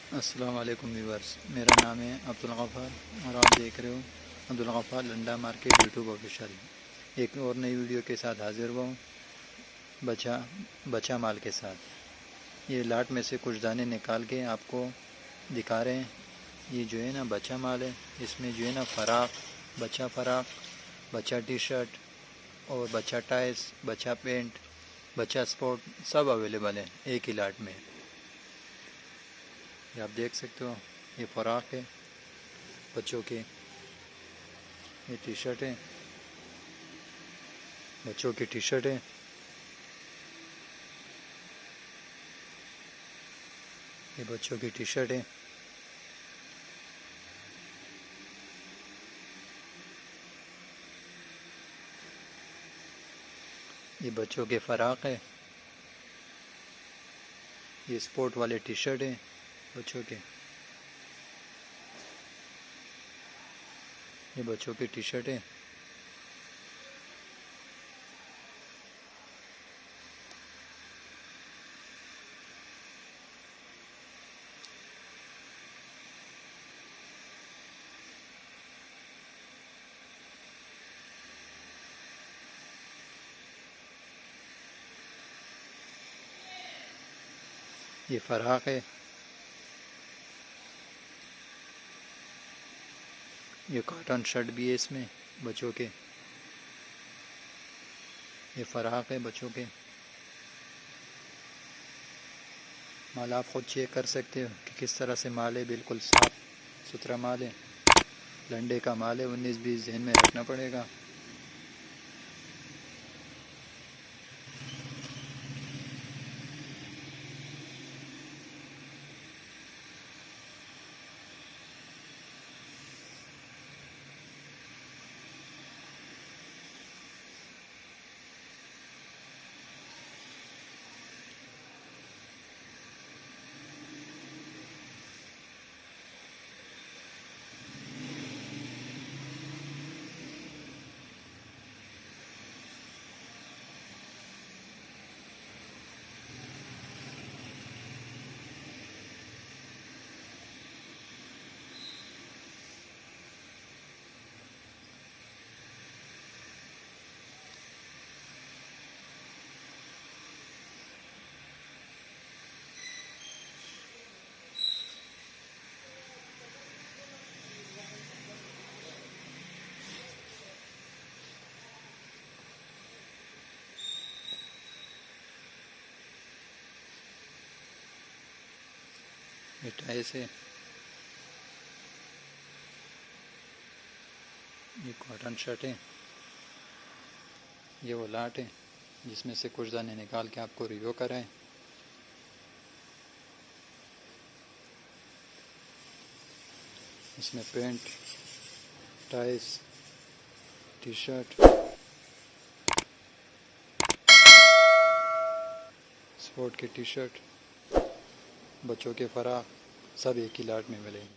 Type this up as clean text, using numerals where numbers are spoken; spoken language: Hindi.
अस्सलाम वालेकुम व्यूअर्स, मेरा नाम है अब्दुल गफ़ार और आप देख रहे हो Abdul Ghaffar Landa market YouTube official. एक और नई वीडियो के साथ हाजिर हुआ हूँ, बचा बचा माल के साथ। ये लाट में से कुछ दाने निकाल के आपको दिखा रहे हैं। ये जो है ना बचा माल है, इसमें जो है ना फ़राक, बचा टी शर्ट और बचा टाइस, बचा पेंट, बचा स्पोर्ट सब अवेलेबल है एक ही लाट में। ये आप देख सकते हो, ये फ़राक है बच्चों के, ये टी शर्ट है बच्चों की, टी शर्ट है, ये बच्चों की टी शर्ट है, ये बच्चों के फ़राक है, ये स्पोर्ट वाले टी शर्ट है बच्चों के, ये बच्चों की टी शर्ट है। ये फ़राक है, ये कॉटन शर्ट भी है इसमें बच्चों के, ये फ़राक है बच्चों के। माल आप ख़ुद चेक कर सकते हो कि किस तरह से माल है, बिल्कुल साफ़ सुथरा माल है, लंडे का माल है। 19-20 ज़हन में रखना पड़ेगा। ये टाइस है, ये कॉटन शर्ट है, ये वो लाट है जिसमें से कुछ दाने निकाल के आपको रिव्यू कराएं। इसमें पेंट, टाइस, टी शर्ट, स्पोर्ट की टी शर्ट, बच्चों के फ़राक सब एक ही लाट में मिलेंगे।